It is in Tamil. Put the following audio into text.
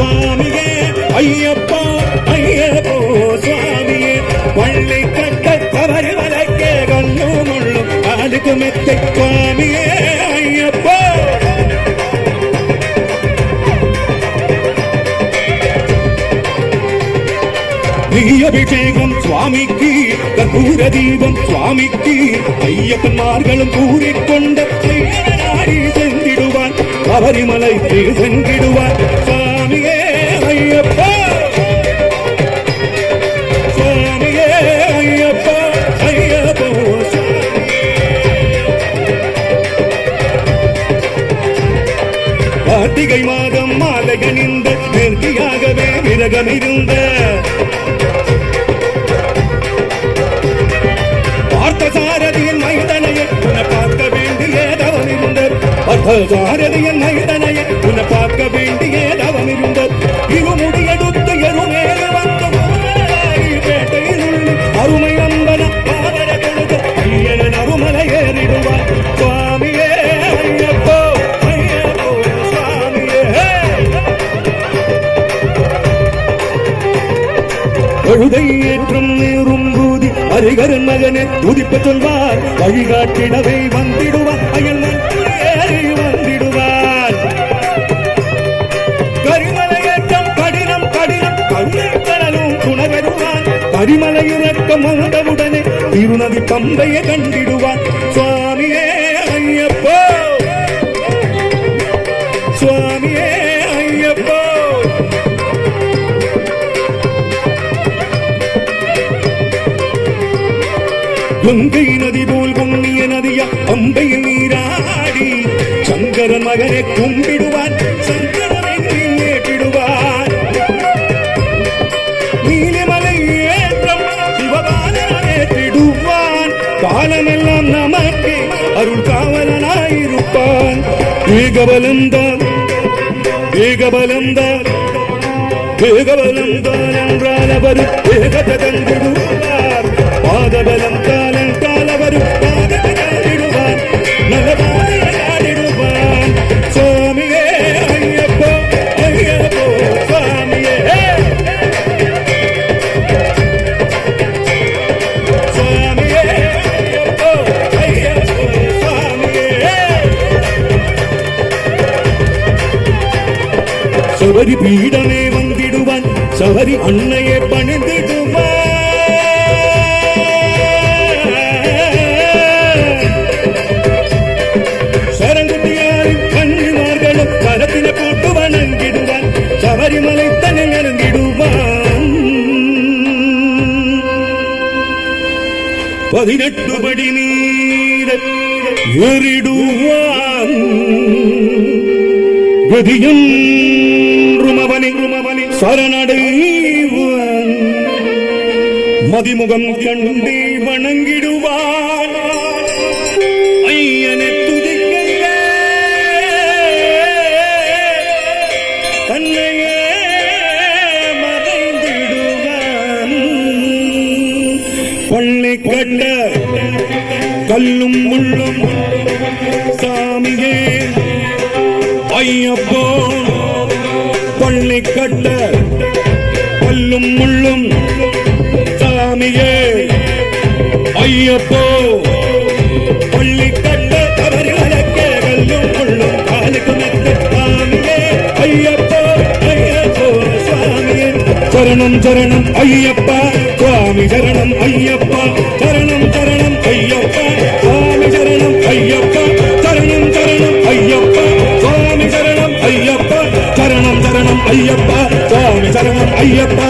சுவாமியே ஐயப்பா ஐயப்போ சுவாமியே வள்ளி கட்ட தவறு வளர்க்கே கல்லும் முள்ளும் காலுக்கு மெத்தை சுவாமியே ஐயப்பா அபிஷேகம் சுவாமிக்கு கற்பூர தீபம் சுவாமிக்கு ஐயப்பன்மார்களும் கூறிக்கொண்ட நாடி சென்றிடுவான் சபரிமலைக்கு சென்றிடுவான் சுவாமியே ஐயப்பா சுவாமியே ஐயப்பா ஐயப்போ கார்த்திகை மாதம் மாலை அணிந்த நெருங்கியாகவே விரகமிருந்த சாரதியின் மைதனையை உன்னை பார்க்க வேண்டிய தவம் இருந்தது சாரதியின் மைதனையை உன்னை பார்க்க வேண்டிய தவம் இருந்தது இருமுடி எடுத்து எருமேறு வந்து பேட்டையில் அருமை நம்பன பாதர கொடுத்து ஐயன் அருமலை ஏறிடுவார் சுவாமியே ஐயப்போ ஐயப்போ சுவாமியே எழுதை ஏற்றும் நேரும் ஹரிகரன் மகனை துதிப்ப சொல்வார் வழிகாட்டிடவே வந்திடுவார் அயல் வந்திடுவார் கரிமலையேற்றம் கடினம் கடினம் கண்ணீர் கடலும் துணவருவான் கரிமலையிறக்கம் வந்தவுடனே திருநதி பம்பையை கண்டிடுவார் சுவாமியே ஐயப்போ சுவாமியே ஐயப்போ கங்கை நதி போல் பொன்னிய நதியா அம்பையில் நீராடி சங்கரன் மகனை கும்பிடுவான் சங்கரனை ஏற்றிடுவான் நீலிமலை ஏற்றம் சிவபாலனேற்றிடுவான் காலமெல்லாம் நமக்கு அருள் காவலனாயிருப்பான் ஏகபலந்தான் ஏகபலந்தான் ஏகபலந்தான் என்றால் அவர் ஏகத்தை தந்திடுவார் பாதபலம் காலம் காலவரும் பாதத்தை காட்டிடுவான் நலபாடிடுவான் சுவாமியே ஐயப்போ ஐயப்போ சுவாமியே சுவாமியே ஐயப்போ ஐயப்போ சுவாமியே சபரி பீடமே வந்திடுவான் சபரி அன்னையை பணிந்திடுவான் சபரிமலை தன்னை இறங்கிடுவான் 18 படி நீர ஏறிடுவான் கதியும் ருமவனி சரணடைவான் மதிமுகம் கண்டி வணங்கிடுவான் ஐயனை துதிக்கைய தன்னையே மறைந்திடுவான் பள்ளி கட்ட கல்லும் முள்ளும் சாமியே ஐயப்போ பள்ளி கட்ட கல்லும் முள்ளும் சாமியே ஐயப்போ பள்ளி கட்ட தவறு வழக்கே கல்லும் முள்ளும் காலுக்கு மெத்த சாமியே ஐயப்போ ஐயப்போ சுவாமியே சரணம் சரணம் ஐயப்பா சுவாமி சரணம் ஐயப்பா சரணம் சரணம் ஐயப்பா சுவாமி சரணம் ஐயப்பா சரணம் சரணம் ஐயப்பா சுவாமி சரணம் ஐயப்பா சரணம் சரணம் ஐயப்பா சுவாமி சரணம் ஐயப்பா